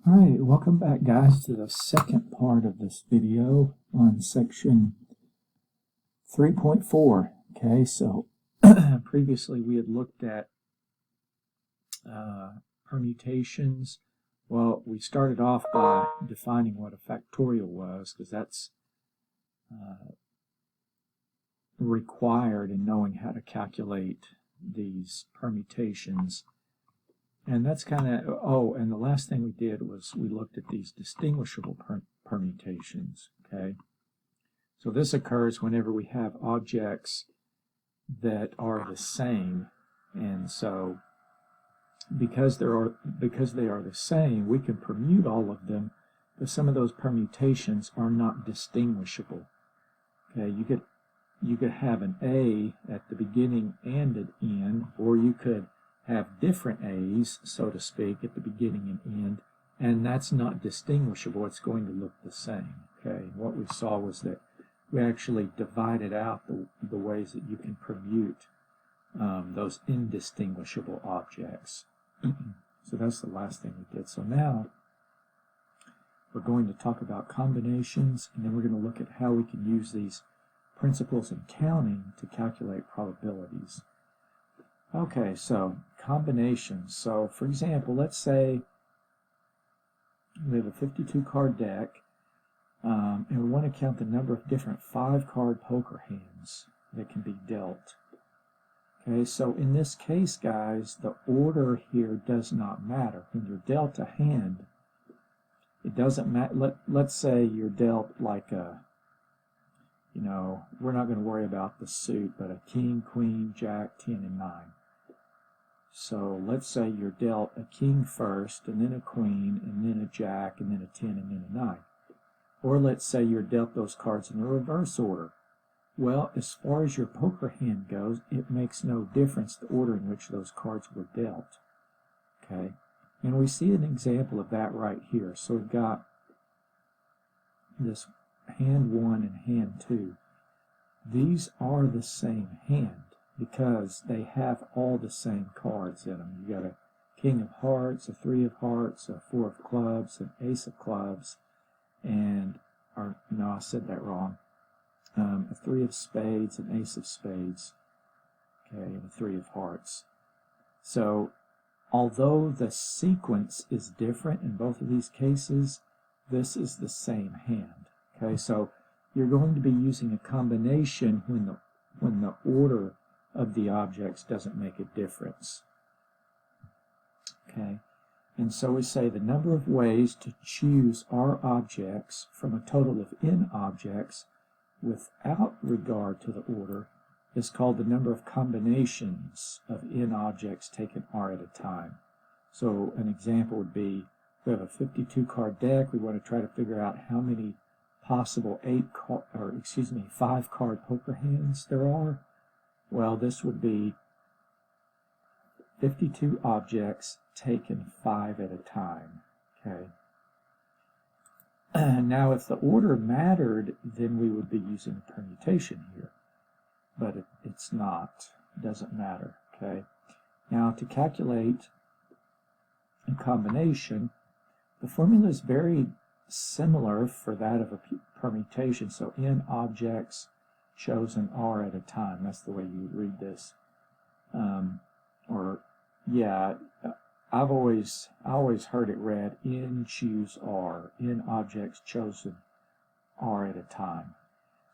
Alright, welcome back guys to the second part of this video on section 3.4. Okay, so previously we had looked at permutations. Well, we started off by defining what a factorial was, because that's required in knowing how to calculate these permutations. And that's kind of, and the last thing we did was we looked at these distinguishable permutations, okay? So this occurs whenever we have objects that are the same, and so because they are the same, we can permute all of them, but some of those permutations are not distinguishable. Okay, you could have an A at the beginning and an end, or you could have different A's, so to speak, at the beginning and end, and that's not distinguishable. It's going to look the same. Okay, what we saw was that we actually divided out the ways that you can permute those indistinguishable objects. So that's the last thing we did. So now we're going to talk about combinations, and then we're going to look at how we can use these principles in counting to calculate probabilities. Okay, so combinations. So for example, let's say we have a 52 card deck, and we want to count the number of different 5-card poker hands that can be dealt. Okay, so in this case, guys, the order here does not matter. When you're dealt a hand, it doesn't matter. Let's say you're dealt like a, we're not going to worry about the suit, but a king, queen, jack, 10, and 9. So let's say you're dealt a king first, and then a queen, and then a jack, and then a 10, and then a 9. Or let's say you're dealt those cards in a reverse order. Well, as far as your poker hand goes, it makes no difference the order in which those cards were dealt. Okay, and we see an example of that right here. So we've got this hand 1 and hand 2. These are the same hand because they have all the same cards in them. You got a king of hearts, a 3 of hearts, a 4 of clubs, an ace of clubs, and, I said that wrong. A 3 of spades, an ace of spades, okay, and a 3 of hearts. So, although the sequence is different in both of these cases, this is the same hand. Okay, so you're going to be using a combination when the order of the objects doesn't make a difference. Okay, and so we say the number of ways to choose R objects from a total of N objects without regard to the order is called the number of combinations of N objects taken R at a time. So an example would be, we have a 52 card deck. We want to try to figure out how many possible 5 card poker hands there are. Well, this would be 52 objects taken 5 at a time. Okay. Now, if the order mattered, then we would be using a permutation here, but it's not. It doesn't matter. Okay. Now, to calculate a combination, the formula is very similar for that of a permutation. So N objects chosen R at a time. That's the way you would read this. I always heard it read N choose R, N objects chosen R at a time.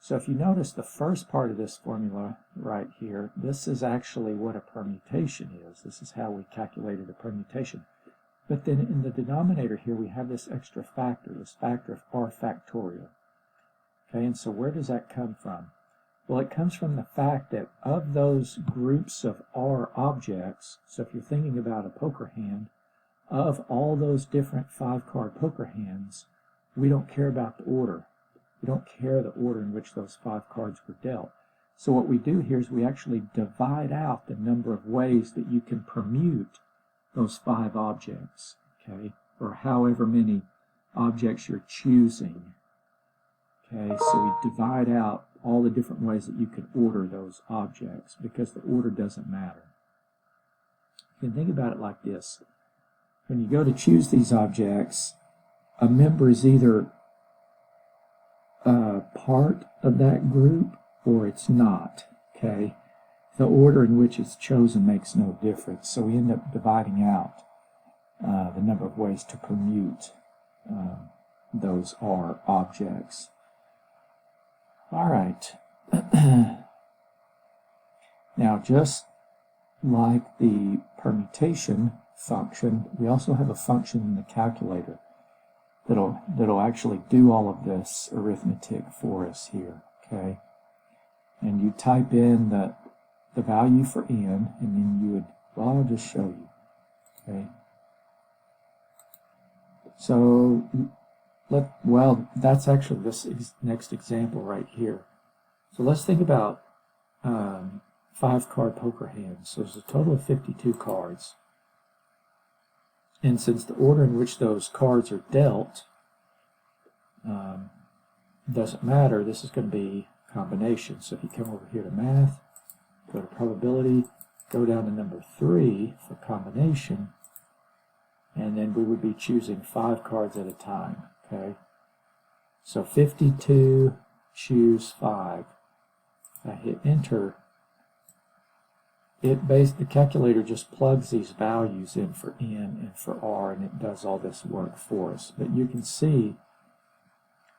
So if you notice the first part of this formula right here, this is actually what a permutation is. This is how we calculated a permutation. But then in the denominator here, we have this extra factor, this factor of R factorial. Okay, and so where does that come from? Well, it comes from the fact that of those groups of R objects, so if you're thinking about a poker hand, of all those different 5-card poker hands, we don't care about the order. We don't care the order in which those 5 cards were dealt. So what we do here is we actually divide out the number of ways that you can permute those 5 objects, okay, or however many objects you're choosing. Okay, so we divide out all the different ways that you can order those objects because the order doesn't matter. You can think about it like this. When you go to choose these objects, a member is either part of that group or it's not, okay? The order in which it's chosen makes no difference, so we end up dividing out the number of ways to permute those R objects. All right. Now, just like the permutation function, we also have a function in the calculator that'll actually do all of this arithmetic for us here, okay? And you type in the value for n, and then you would, well, I'll just show you, okay? So, well, that's actually this next example right here. So let's think about 5-card poker hands. So there's a total of 52 cards. And since the order in which those cards are dealt doesn't matter, this is going to be combination. So if you come over here to math, go to probability, go down to number 3 for combination, and then we would be choosing 5 cards at a time, okay? So 52, choose 5. I hit enter. The calculator just plugs these values in for n and for r, and it does all this work for us. But you can see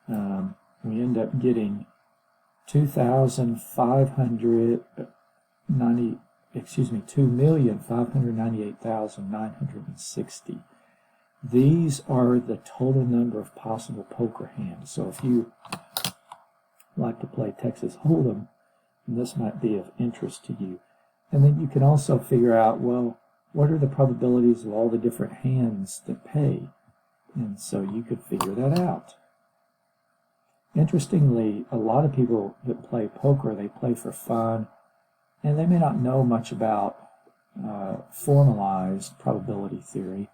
we end up getting 2,598,960. These are the total number of possible poker hands. So if you like to play Texas Hold'em, this might be of interest to you. And then you can also figure out, well, what are the probabilities of all the different hands that pay? And so you could figure that out. Interestingly, a lot of people that play poker, they play for fun, and they may not know much about formalized probability theory,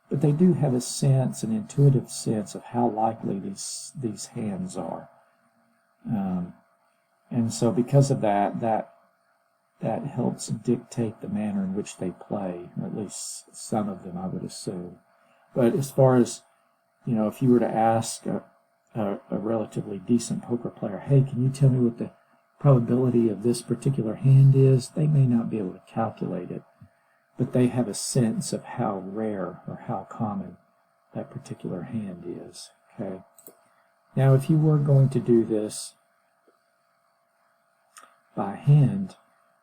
but they do have a sense, an intuitive sense of how likely these hands are. And so because of that helps dictate the manner in which they play, or at least some of them, I would assume. But as far as, if you were to ask a relatively decent poker player, hey, can you tell me what the probability of this particular hand is? They may not be able to calculate it, but they have a sense of how rare or how common that particular hand is, okay? Now, if you were going to do this by hand,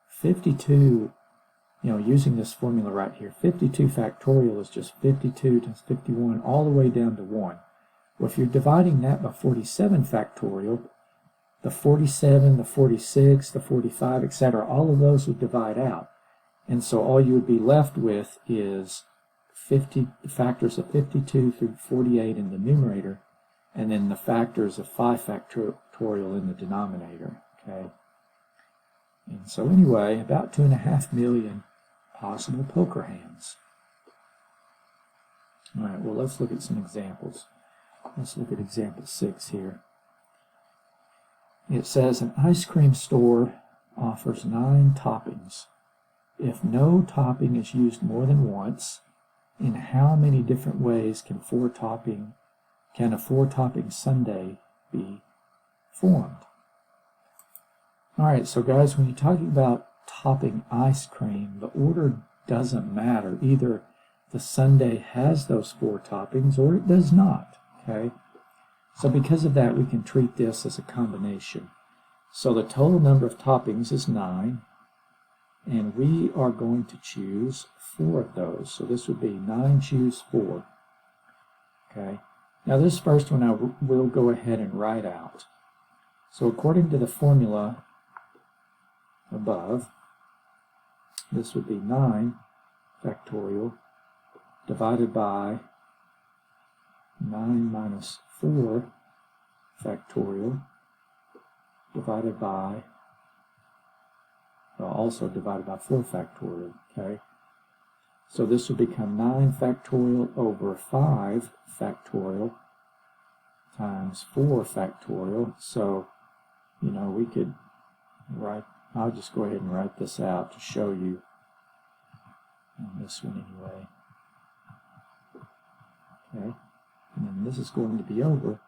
52, using this formula right here, 52 factorial is just 52 times 51 all the way down to 1. Well, if you're dividing that by 47 factorial, the 47, the 46, the 45, etc., all of those would divide out. And so all you would be left with is factors of 52 through 48 in the numerator, and then the factors of 5 factorial in the denominator, okay? And so anyway, about 2.5 million possible poker hands. All right, well, let's look at some examples. Let's look at example 6 here. It says an ice cream store offers 9 toppings. If no topping is used more than once, in how many different ways can a 4-topping sundae be formed? All right, so guys, when you're talking about topping ice cream, the order doesn't matter. Either the sundae has those 4 toppings or it does not, okay? So because of that, we can treat this as a combination. So the total number of toppings is 9, and we are going to choose 4 of those. So this would be 9 choose 4, okay? Now this first one I will go ahead and write out. So according to the formula above, this would be 9 factorial divided by 9 minus 4 factorial divided by, also divided by 4 factorial, okay? So this would become 9 factorial over 5 factorial times 4 factorial. So, we could write, I'll just go ahead and write this out to show you on this one anyway. Okay, and then this is going to be over.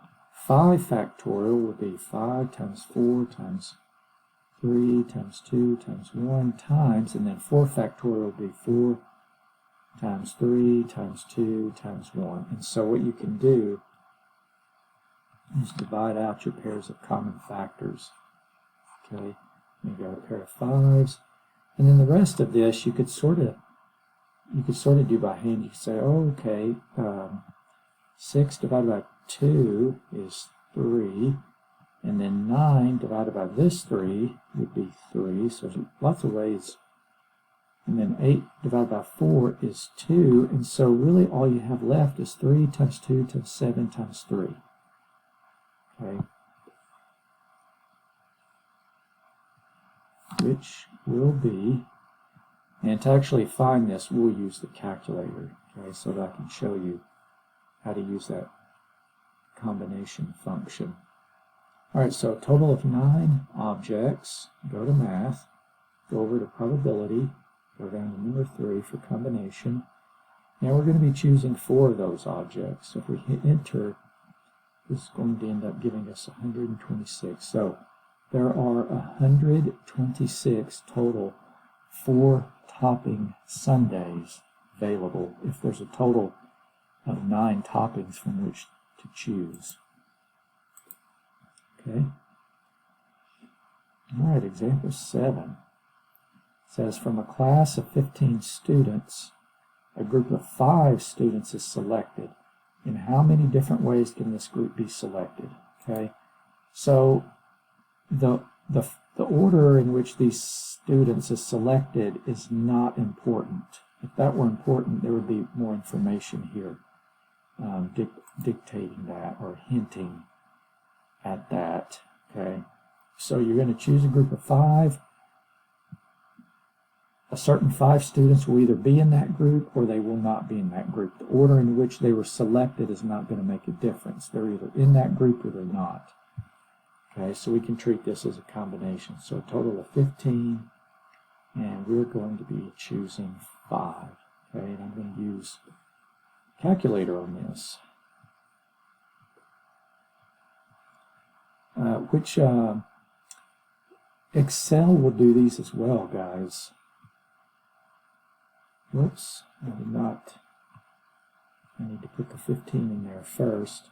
5 factorial would be 5 times 4 times 3 times 2 times 1 times, and then 4 factorial would be 4 times 3 times 2 times 1. And so what you can do is divide out your pairs of common factors. Okay, you got a pair of 5s, and then the rest of this you could sort of do by hand. You could say, oh, okay, 6 divided by 2 is 3, and then 9 divided by this 3 would be 3, so there's lots of ways. And then 8 divided by 4 is 2, and so really all you have left is 3 times 2 times 7 times 3. Okay, which will be, and to actually find this, we'll use the calculator, okay, so that I can show you how to use that combination function. All right, so a total of 9 objects. Go to math, go over to probability, go down to number 3 for combination. Now we're going to be choosing 4 of those objects. So if we hit enter, this is going to end up giving us 126. So there are 126 total 4 topping sundaes available if there's a total of 9 toppings from which to choose. Okay. All right, example 7 says from a class of 15 students, a group of 5 students is selected. In how many different ways can this group be selected? Okay, so the order in which these students is selected is not important. If that were important, there would be more information here dictating that or hinting at that. Okay, so you're going to choose a group of 5. A certain 5 students will either be in that group or they will not be in that group. The order in which they were selected is not going to make a difference. They're either in that group or they're not. Okay, so we can treat this as a combination. So a total of 15, and we're going to be choosing 5. Okay, and I'm going to use a calculator on this. Which Excel will do these as well, guys. Whoops, I did not. I need to put the 15 in there first.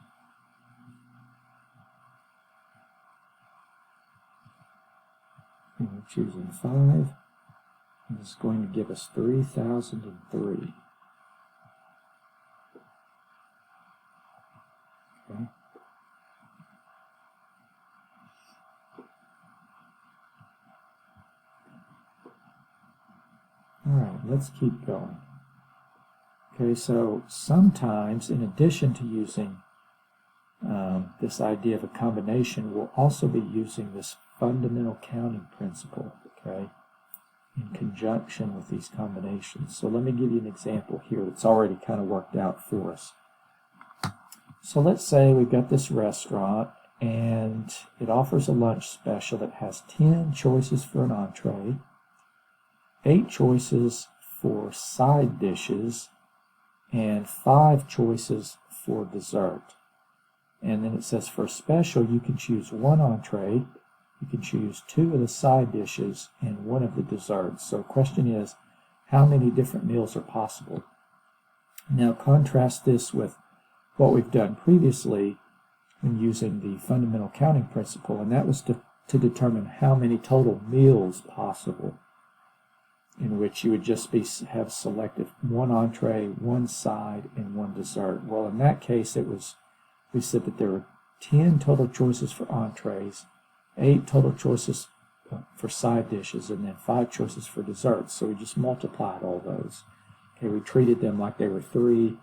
And we're choosing 5. And this is going to give us 3003. Okay. All right, let's keep going. Okay, so sometimes, in addition to using this idea of a combination, we'll also be using this fundamental counting principle, okay, in conjunction with these combinations. So let me give you an example here that's already kind of worked out for us. So let's say we've got this restaurant, and it offers a lunch special that has 10 choices for an entree, 8 choices for side dishes, and 5 choices for dessert. And then it says for special, you can choose 1 entree, you can choose 2 of the side dishes, and 1 of the desserts. So the question is, how many different meals are possible? Now contrast this with what we've done previously when using the fundamental counting principle, and that was to determine how many total meals possible, in which you would just have selected 1 entree, 1 side, and 1 dessert. Well, in that case, we said that there were 10 total choices for entrees, 8 total choices for side dishes, and then 5 choices for desserts. So we just multiplied all those. Okay, we treated them like they were 3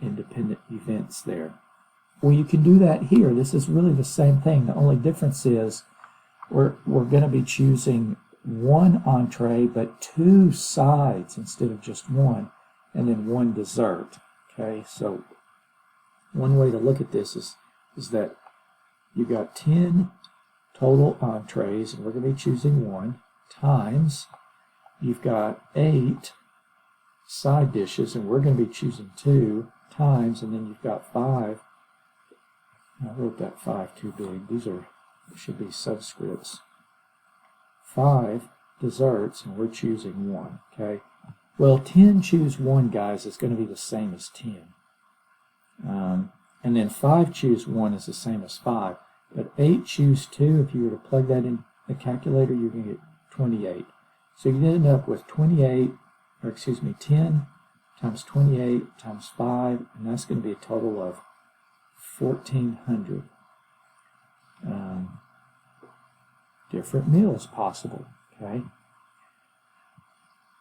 independent events there. Well, you can do that here. This is really the same thing. The only difference is we're going to be choosing 1 entree, but 2 sides instead of just 1, and then 1 dessert. Okay, so one way to look at this is that you've got 10 total entrees, and we're going to be choosing 1, times you've got 8 side dishes, and we're going to be choosing 2, times, and then you've got 5. I wrote that 5 too big. These should be subscripts. 5 desserts, and we're choosing 1, okay? Well, 10 choose 1, guys, is going to be the same as 10. And then 5 choose 1 is the same as 5. But 8 choose 2, if you were to plug that in the calculator, you're going to get 28. So you end up with 10 times 28 times 5, and that's going to be a total of 1,400 different meals possible, okay?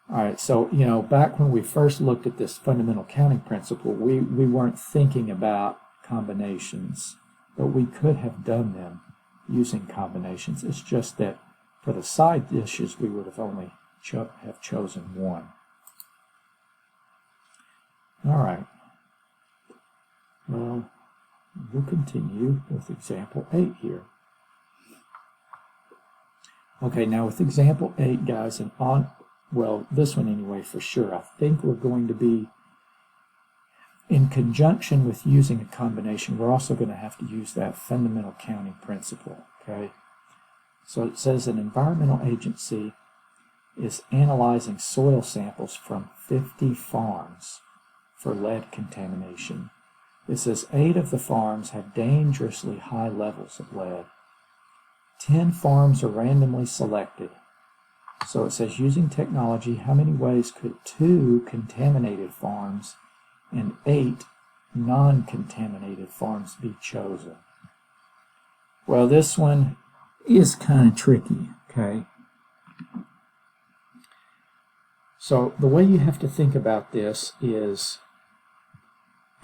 All right, so, back when we first looked at this fundamental counting principle, we weren't thinking about combinations, but we could have done them using combinations. It's just that for the side dishes, we would have only have chosen 1. All right. Well, we'll continue with example 8 here. Okay, now with example 8, guys, and this one anyway for sure, I think we're going to be, in conjunction with using a combination, we're also going to have to use that fundamental counting principle, okay? So it says an environmental agency is analyzing soil samples from 50 farms for lead contamination. It says 8 of the farms have dangerously high levels of lead. 10 farms are randomly selected. So it says, using technology, how many ways could 2 contaminated farms and 8 non-contaminated farms be chosen? Well, this one is kind of tricky, okay? So the way you have to think about this is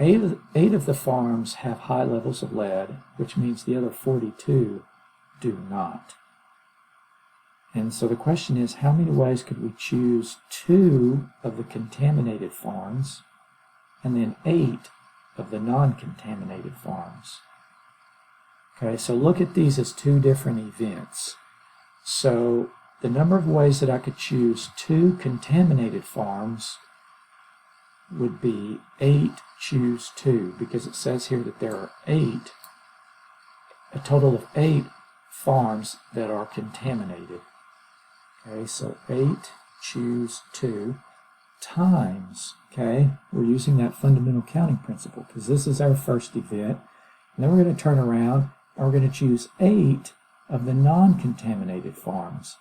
8 of the farms have high levels of lead, which means the other 42 do not. And so the question is, how many ways could we choose 2 of the contaminated farms and then 8 of the non-contaminated farms? Okay, so look at these as 2 different events. So the number of ways that I could choose 2 contaminated farms would be 8 choose 2, because it says here that there are a total of 8 farms that are contaminated. Okay, so 8 choose 2 times, okay, we're using that fundamental counting principle because this is our first event. And then we're going to turn around and we're going to choose 8 of the non-contaminated farms.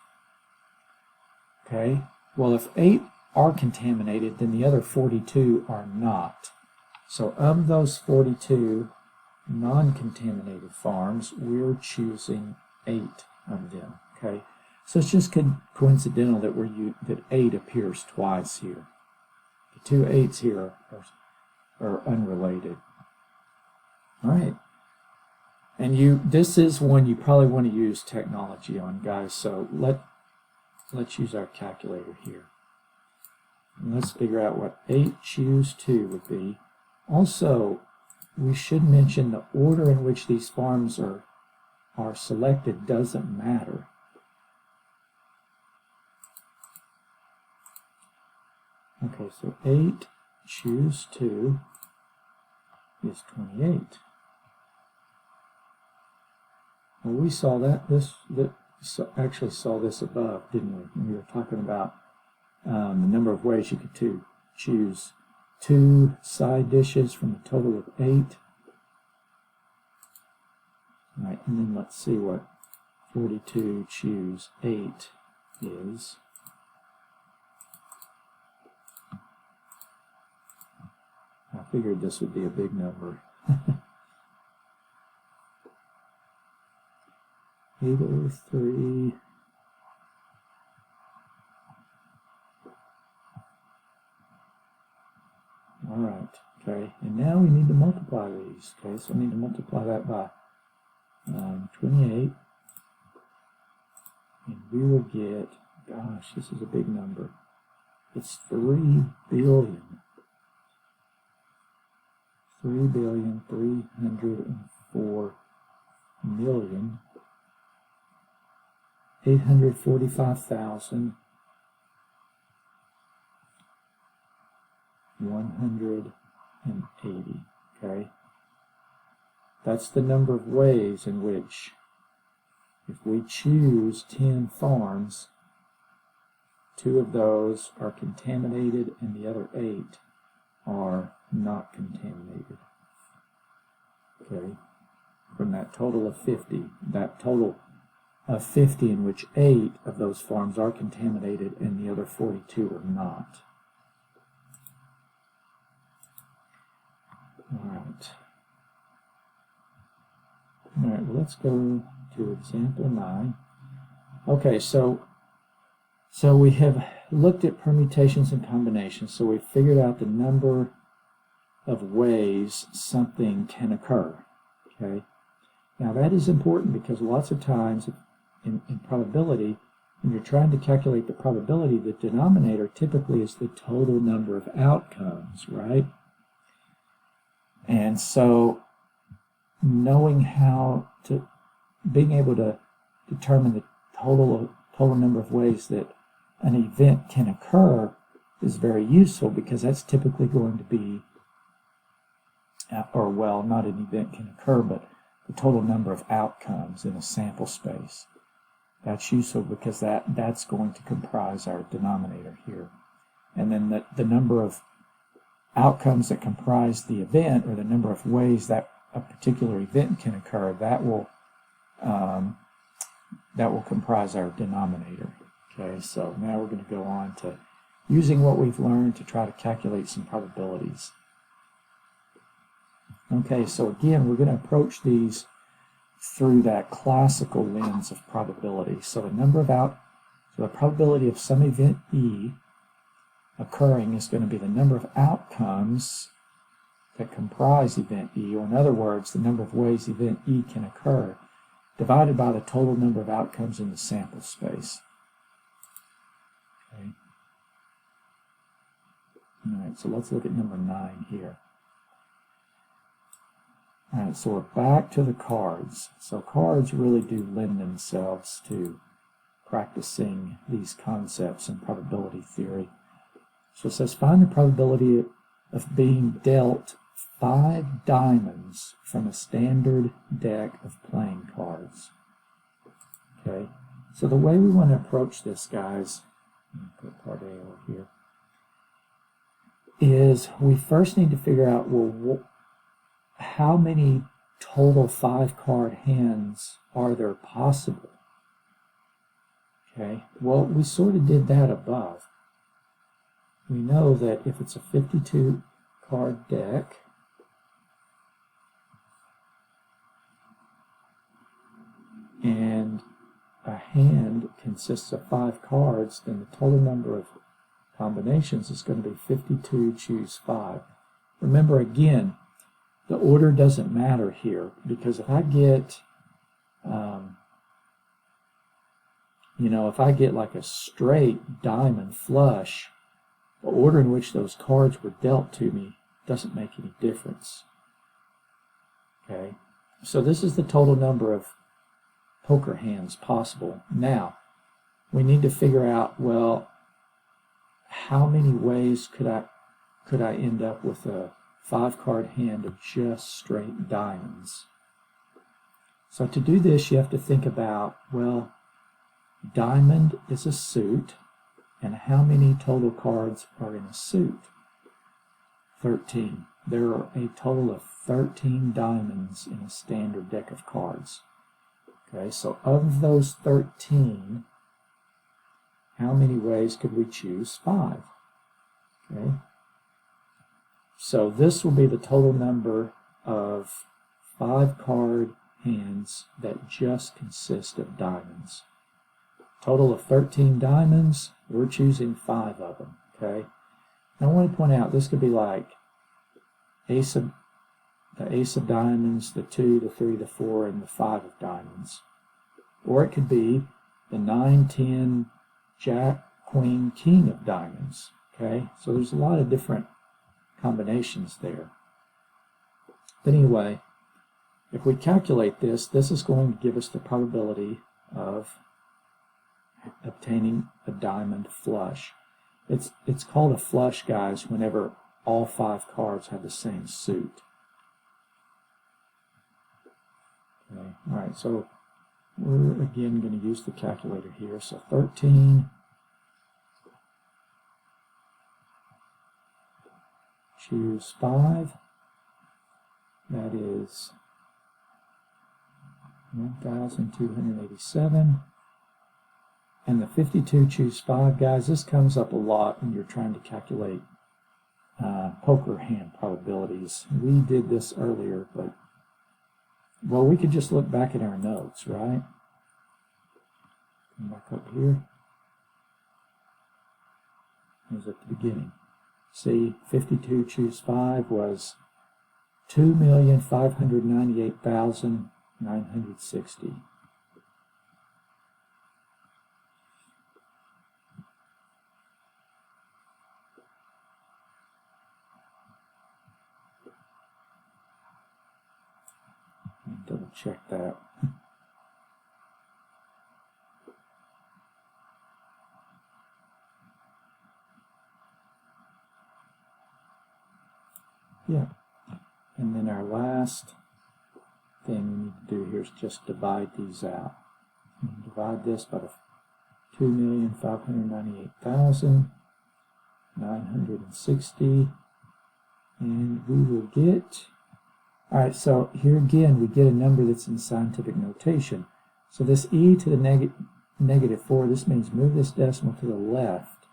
Okay, well, if 8 are contaminated, then the other 42 are not. So of those 42 non-contaminated farms, we're choosing 8 of them, okay? So it's just coincidental that that 8 appears twice here. The 2 8s here are unrelated. All right. And this is one you probably want to use technology on, guys. So let's use our calculator here. And let's figure out what 8 choose 2 would be. Also, we should mention the order in which these farms are selected doesn't matter. Okay, so 8 choose 2 is 28. Well, we saw actually saw this above, didn't we? When we were talking about the number of ways you could choose 2 side dishes from a total of 8. All right, and then let's see what 42 choose 8 is. I figured this would be a big number. 803. All right, okay, and now we need to multiply these. Okay, so I need to multiply that by 28, and we will get, gosh, this is a big number. It's 3 billion. 3,304,845,100 and 80, okay? That's the number of ways in which, if we choose 10 farms, 2 of those are contaminated and the other 8 are not contaminated. Okay, from that total of 50, that total of 50 in which 8 of those farms are contaminated and the other 42 are not. All right, well, let's go to example 9. Okay, so we have looked at permutations and combinations, so we've figured out the number of ways something can occur. Okay, now that is important because lots of times in probability, when you're trying to calculate the probability, the denominator typically is the total number of outcomes, right? And so knowing how to, being able to determine the total number of ways that an event can occur is very useful, because that's typically going to be, or well, not an event can occur, but the total number of outcomes in a sample space. That's useful because that's going to comprise our denominator here. And then the number of outcomes that comprise the event, or the number of ways that a particular event can occur, that will comprise our denominator. Okay, so now we're going to go on to using what we've learned to try to calculate some probabilities. Okay, so again, we're going to approach these through that classical lens of probability. So the probability of some event E occurring is going to be the number of outcomes that comprise event E, or in other words, the number of ways event E can occur, divided by the total number of outcomes in the sample space. Okay. All right, so let's look at number 9 here. All right, so we're back to the cards. So cards really do lend themselves to practicing these concepts in probability theory. So it says, find the probability of being dealt 5 diamonds from a standard deck of playing cards. Okay, so the way we want to approach this, guys, put part A over here, is we first need to figure out, well, how many total 5-card hands are there possible? Okay, well, we sort of did that above. We know that if it's a 52-card deck, and a hand consists of 5 cards, then the total number of combinations is going to be 52, choose 5. Remember, again, the order doesn't matter here, because if I get, if I get like a straight diamond flush, the order in which those cards were dealt to me doesn't make any difference. Okay, so this is the total number of poker hands possible. Now, we need to figure out, well, how many ways could I end up with a 5-card hand of just straight diamonds? So to do this, you have to think about, well, diamond is a suit, and how many total cards are in a suit? 13. There are a total of 13 diamonds in a standard deck of cards. Okay, so of those 13, how many ways could we choose? 5. Okay, so this will be the total number of 5-card hands that just consist of diamonds. Total of 13 diamonds, we're choosing 5 of them. Okay, now I want to point out, this could be like the ace of diamonds, the 2, the 3, the 4, and the 5 of diamonds. Or it could be the 9, 10, Jack, Queen, King of diamonds. Okay, so there's a lot of different combinations there. But anyway, if we calculate this, this is going to give us the probability of obtaining a diamond flush. It's called a flush, guys, whenever all 5 cards have the same suit. Okay. All right, so we're again going to use the calculator here. So 13 choose 5. That is 1,287. And the 52 choose 5, guys, this comes up a lot when you're trying to calculate poker hand probabilities. We did this earlier, but, well, we could just look back at our notes, right? Come back up here. It was at the beginning. See, 52 choose 5 was 2,598,960. Double check that. Yeah. And then our last thing we need to do here is just divide these out. Divide this by the 2,598,960, and we will get, all right, so here again we get a number that's in scientific notation. So this e to the negative 4, this means move this decimal to the left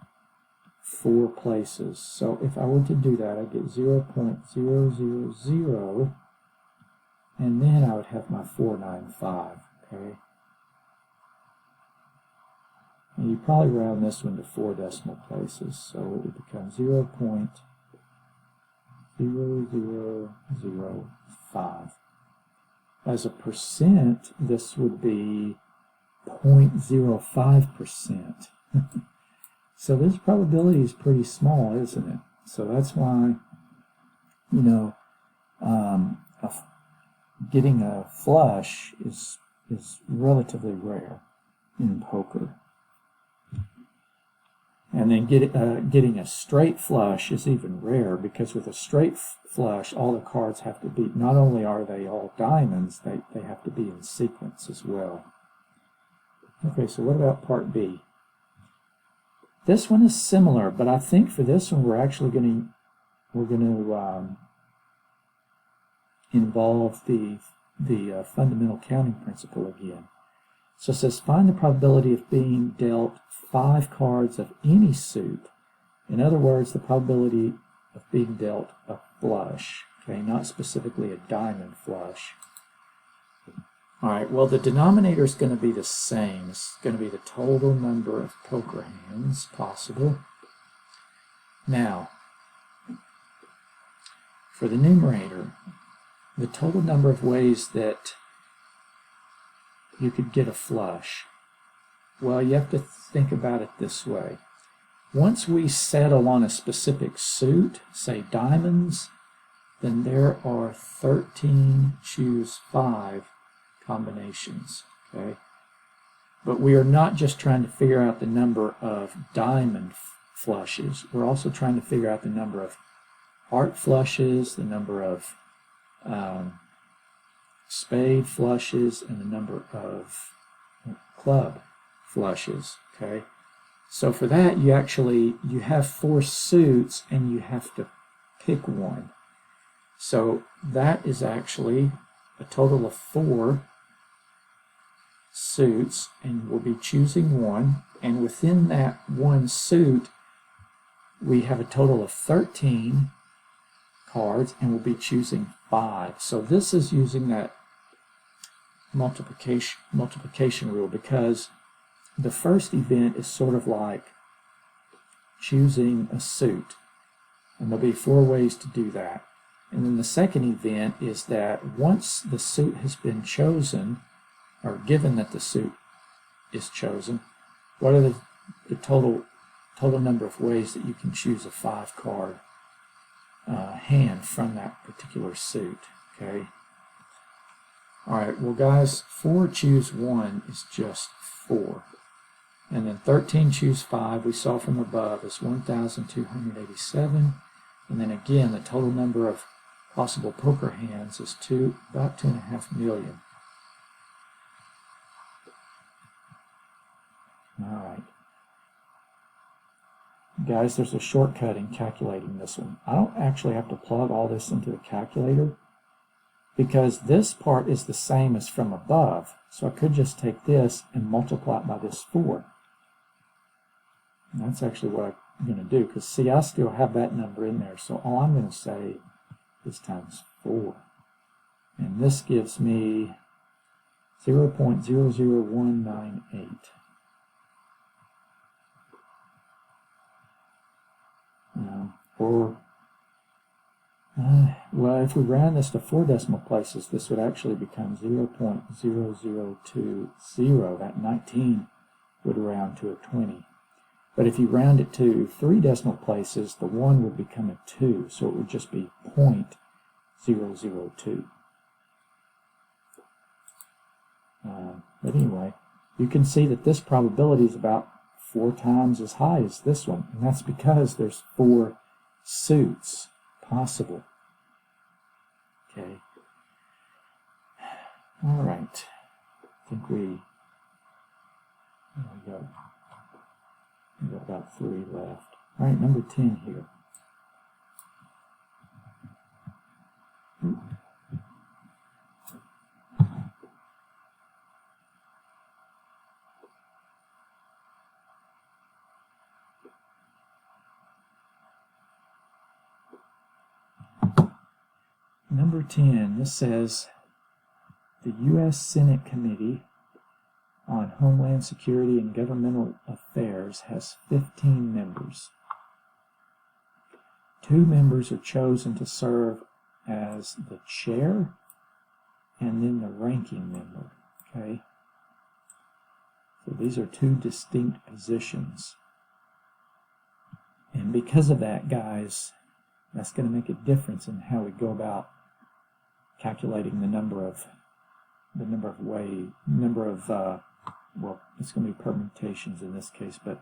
4 places. So if I were to do that, I get 0.000, and then I would have my 495, okay? And you probably round this one to 4 decimal places, so it would become 0.0005. As a percent, this would be 0.05%. So this probability is pretty small, isn't it? So that's why, you know, getting a flush is relatively rare in poker. And then getting a straight flush is even rare, because with a straight flush, all the cards have to be, not only are they all diamonds, they have to be in sequence as well. Okay, so what about part B? This one is similar, but I think for this one we're actually going to involve the fundamental counting principle again. So it says find the probability of being dealt 5 cards of any suit. In other words, the probability of being dealt a flush. Okay, not specifically a diamond flush. All right, well, the denominator is going to be the same. It's going to be the total number of poker hands possible. Now, for the numerator, the total number of ways that you could get a flush. Well, you have to think about it this way. Once we settle on a specific suit, say diamonds, then there are 13 choose 5 combinations, okay? But we are not just trying to figure out the number of diamond flushes. We're also trying to figure out the number of heart flushes, the number of spade flushes, and the number of club flushes, okay? So for that, you have 4 suits, and you have to pick one. So that is actually a total of 4 suits, and we'll be choosing one, and within that one suit we have a total of 13 cards, and we'll be choosing 5. So this is using that multiplication rule, because the first event is sort of like choosing a suit, and there'll be 4 ways to do that. And then the second event is that once the suit has been chosen, or given that the suit is chosen, what are the total number of ways that you can choose a 5-card hand from that particular suit, okay? All right, well, guys, 4 choose 1 is just 4. And then 13 choose 5, we saw from above, is 1,287. And then again, the total number of possible poker hands is about 2.5 million. All right. Guys, there's a shortcut in calculating this one. I don't actually have to plug all this into the calculator because this part is the same as from above. So I could just take this and multiply it by this 4. And that's actually what I'm going to do, because see, I still have that number in there. So all I'm going to say is times 4. And this gives me 0.00198. Well, if we round this to 4 decimal places, this would actually become 0.0020. That 19 would round to a 20. But if you round it to 3 decimal places, the 1 would become a 2, so it would just be 0.002. But anyway, you can see that this probability is about 4 times as high as this one, and that's because there's 4 suits possible. Okay. All right. I think we got about 3 left. All right, number 10 here. Number 10, this says, the U.S. Senate Committee on Homeland Security and Governmental Affairs has 15 members. 2 members are chosen to serve as the chair and then the ranking member. Okay? So these are 2 distinct positions. And because of that, guys, that's going to make a difference in how we go about calculating the number of well, it's going to be permutations in this case, but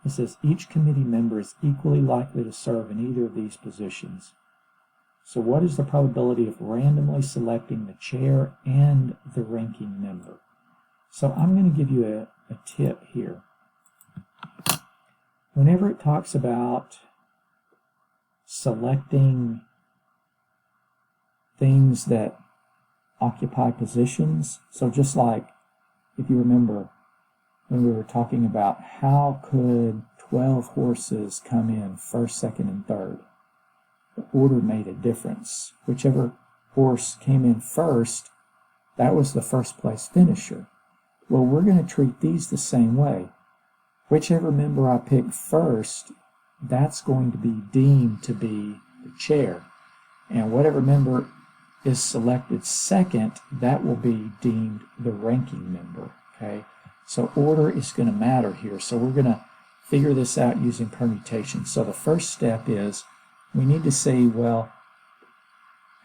it says each committee member is equally likely to serve in either of these positions. So what is the probability of randomly selecting the chair and the ranking member? So I'm going to give you a tip here. Whenever it talks about selecting things that occupy positions, so just like if you remember when we were talking about how could 12 horses come in first, second, and third, the order made a difference. Whichever horse came in first, that was the first place finisher. Well, we're going to treat these the same way. Whichever member I pick first, that's going to be deemed to be the chair. And whatever member is selected second, that will be deemed the ranking member. Okay? So order is going to matter here. So we're going to figure this out using permutation. So the first step is we need to say, well,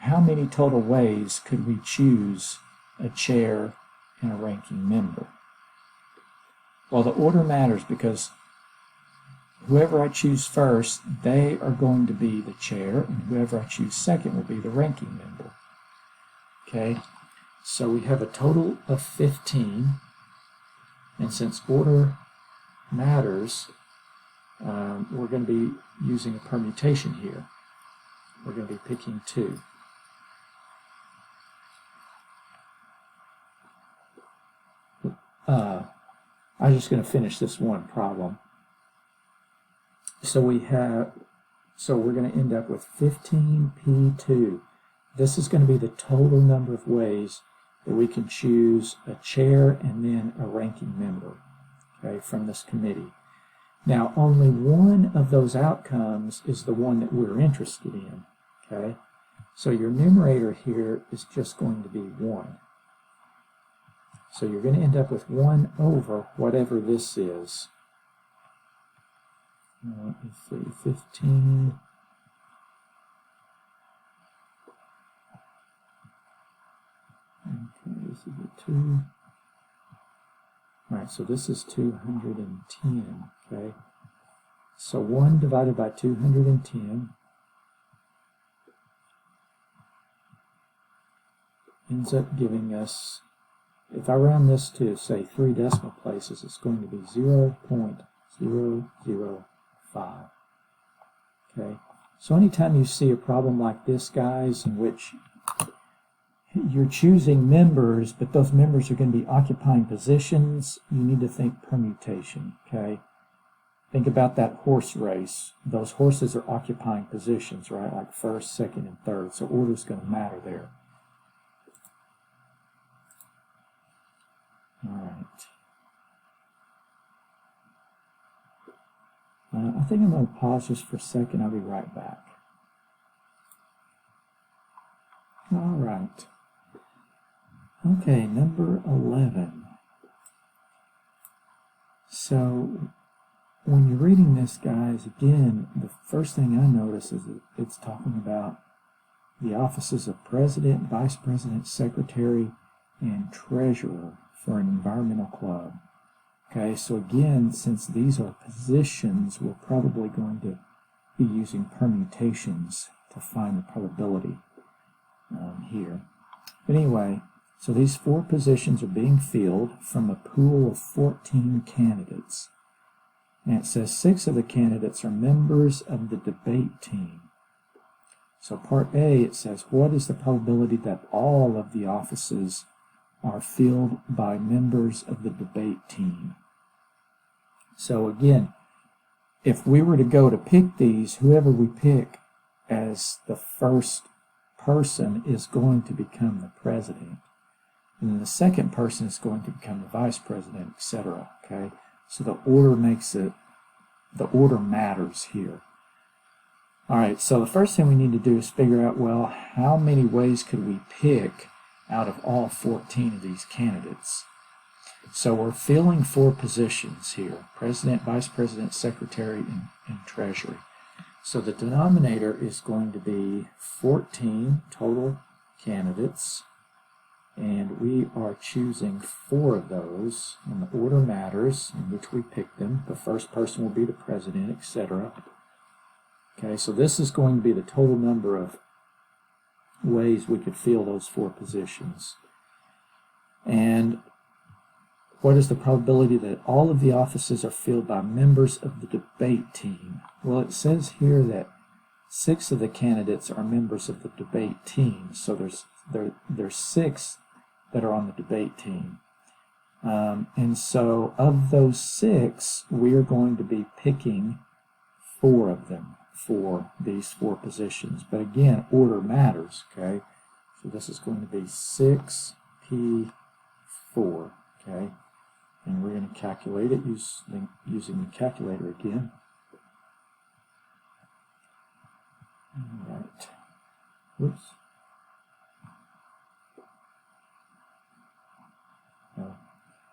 how many total ways could we choose a chair and a ranking member? Well, the order matters because whoever I choose first, they are going to be the chair, and whoever I choose second will be the ranking member. Okay, so we have a total of 15, and since order matters, we're going to be using a permutation here. We're going to be picking 2. I'm just going to finish this one problem. So we're going to end up with 15p2. This is going to be the total number of ways that we can choose a chair and then a ranking member, okay, from this committee. Now, only one of those outcomes is the one that we're interested in, okay? So your numerator here is just going to be 1. So you're going to end up with 1 over whatever this is. Let's see, 15. Okay, this is a 2. All right, so this is 210, okay? So 1 divided by 210 ends up giving us, if I round this to, say, 3 decimal places, it's going to be 0.005. Okay, so anytime you see a problem like this, guys, in which you're choosing members, but those members are going to be occupying positions, you need to think permutation, okay? Think about that horse race. Those horses are occupying positions, right? Like first, second, and third, so order's going to matter there. All right. I think I'm going to pause just for a second. I'll be right back. All right. Okay, number 11. So, when you're reading this, guys, again, the first thing I notice is that it's talking about the offices of President, Vice President, Secretary, and Treasurer for an environmental club. Okay, so again, since these are positions, we're probably going to be using permutations to find the probability here. But anyway, so these 4 positions are being filled from a pool of 14 candidates. And it says 6 of the candidates are members of the debate team. So part A, it says, what is the probability that all of the offices are filled by members of the debate team? So again, if we were to go to pick these, whoever we pick as the first person is going to become the president. And then the second person is going to become the vice president, etc. Okay? So the order matters here. All right, so the first thing we need to do is figure out, well, how many ways could we pick out of all 14 of these candidates? So we're filling 4 positions here: president, vice president, secretary, and treasury. So the denominator is going to be 14 total candidates, and we are choosing 4 of those, and the order matters in which we pick them. The first person will be the president, etc. Okay, so this is going to be the total number of ways we could fill those 4 positions. And what is the probability that all of the offices are filled by members of the debate team? Well, it says here that 6 of the candidates are members of the debate team, so there's 6 that are on the debate team. And so of those 6, we are going to be picking 4 of them for these 4 positions. But again, order matters, okay? So this is going to be 6P4, okay? And we're going to calculate it using the calculator again. All right. Whoops. Well,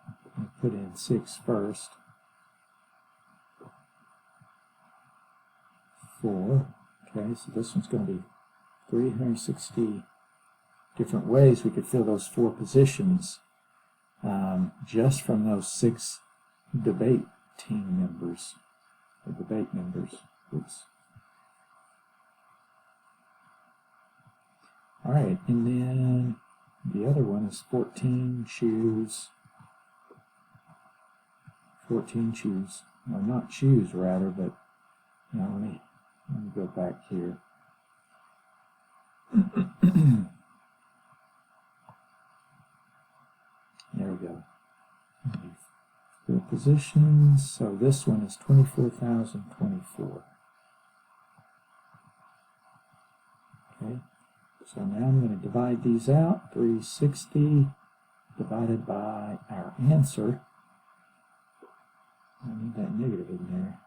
I'm going to put in 6 first. 4. Okay, so this one's going to be 360 different ways we could fill those 4 positions just from those 6 debate team members, or debate members. Oops. All right, and then the other one is 14 choose. 14 choose. Or not choose, rather, but you know, let me go back here. There we go. The positions. So this one is 24,024. Okay. So now I'm going to divide these out. 360 divided by our answer. I need that negative in there.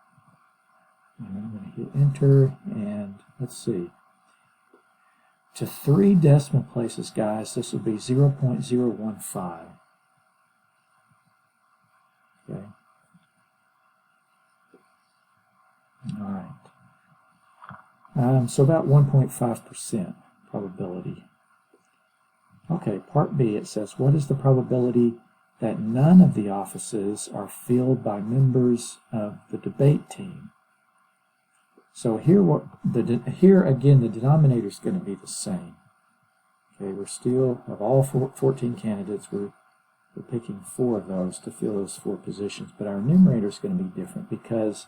And I'm going to hit enter, and let's see. To 3 decimal places, guys, this will be 0.015. Okay. All right. So about 1.5% probability. Okay, part B, it says, what is the probability that none of the offices are filled by members of the debate team? So here again, the denominator is going to be the same. Okay, we're still, of all 14 candidates, we're picking 4 of those to fill those 4 positions. But our numerator is going to be different because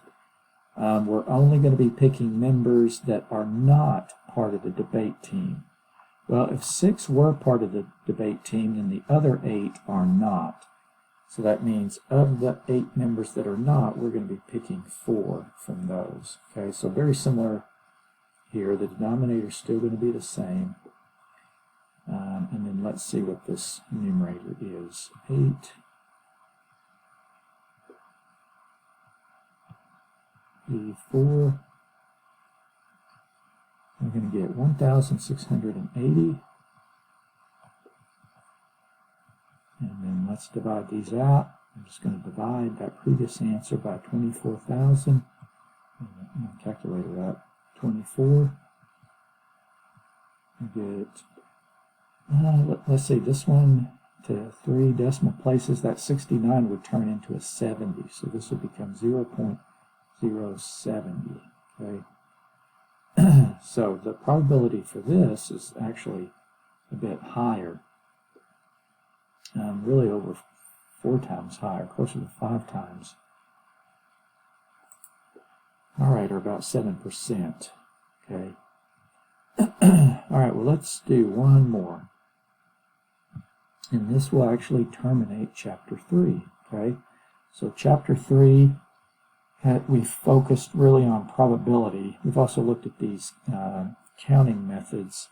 we're only going to be picking members that are not part of the debate team. Well, if 6 were part of the debate team, then the other 8 are not. So that means of the 8 members that are not, we're going to be picking 4 from those. Okay, so very similar here. The denominator is still going to be the same. And then let's see what this numerator is. 8 4. We're going to get 1,680. And then let's divide these out. I'm just going to divide that previous answer by 24,000. My calculator up. 24. I get, let's see, this one to 3 decimal places, that 69 would turn into a 70. So this would become 0.070. Okay. So the probability for this is actually a bit higher. Really over 4 times higher, closer to 5 times. All right, or about 7%. Okay. All right, well, let's do one more. And this will actually terminate Chapter 3. Okay. So Chapter 3, we focused really on probability. We've also looked at these counting methods.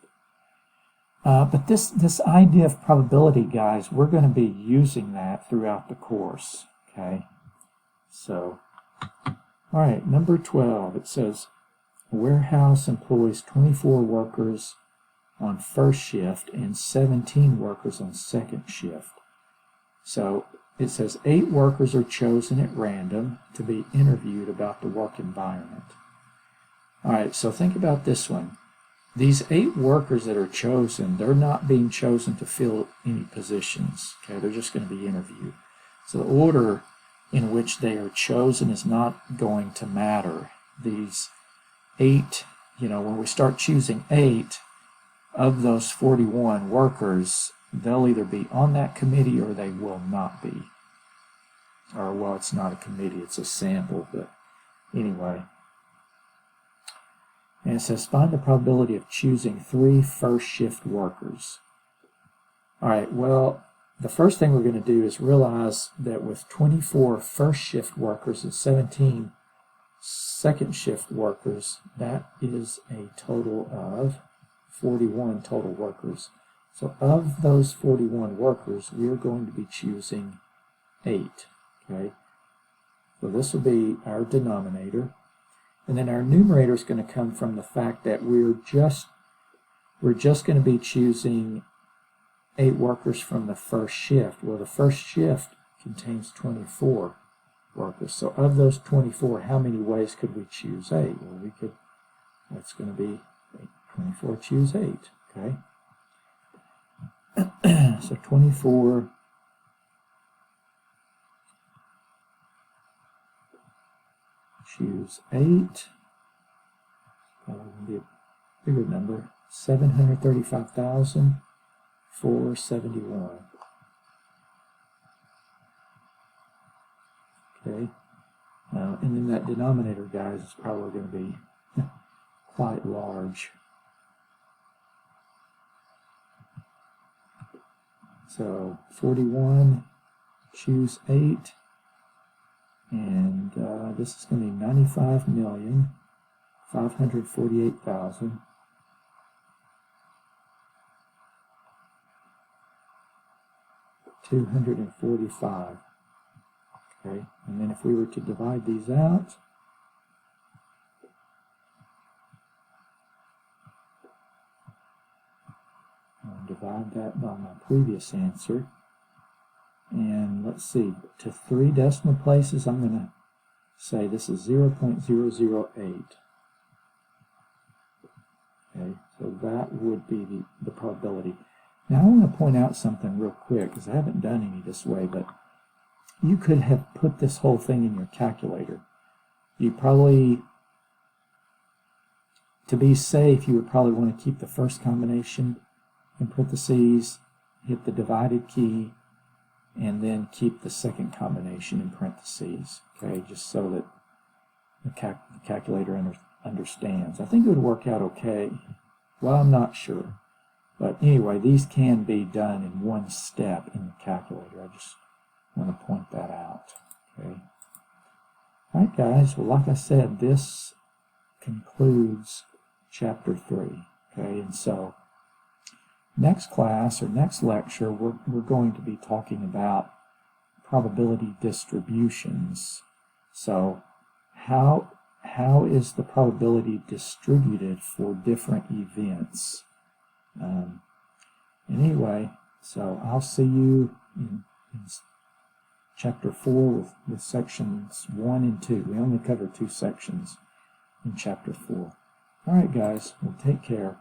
But this idea of probability, guys, we're going to be using that throughout the course. Okay. So, all right, number 12, it says, a warehouse employs 24 workers on first shift and 17 workers on second shift. So it says 8 workers are chosen at random to be interviewed about the work environment. All right, so think about this one. These 8 workers that are chosen, they're not being chosen to fill any positions. Okay, they're just going to be interviewed. So the order in which they are chosen is not going to matter. These 8, when we start choosing 8 of those 41 workers, they'll either be on that committee or they will not be. Or, well, it's not a committee, it's a sample, but anyway. And it says, find the probability of choosing 3 first shift workers. All right, well, the first thing we're going to do is realize that with 24 first shift workers and 17 second shift workers, that is a total of 41 total workers. So of those 41 workers, we're going to be choosing 8. Okay, so this will be our denominator. And then our numerator is going to come from the fact that we're just going to be choosing 8 workers from the first shift. Well, the first shift contains 24 workers. So of those 24, how many ways could we choose 8? Well, that's going to be 24 choose 8. Okay. So 24 choose 8. Probably going to be a bigger number. 735,471. Okay. And then that denominator, guys, is probably going to be quite large. So 41 choose 8. And this is going to be 95,548,245. Okay, and then if we were to divide these out, I'll divide that by my previous answer. And let's see, to 3 decimal places, I'm going to say this is 0.008. Okay, so that would be the probability. Now I want to point out something real quick, because I haven't done any this way, but you could have put this whole thing in your calculator. You probably, to be safe, you would probably want to keep the first combination in parentheses, hit the divided key, and then keep the second combination in parentheses, okay, just so that the calculator understands. I think it would work out okay. Well, I'm not sure. But anyway, these can be done in one step in the calculator. I just want to point that out. Okay. All right, guys. Well, like I said, this concludes Chapter 3. Okay, and so next class or next lecture, we're going to be talking about probability distributions. So how is the probability distributed for different events? Anyway, so I'll see you in Chapter 4 with sections 1 and 2. We only cover 2 sections in Chapter 4. All right, guys, well, take care.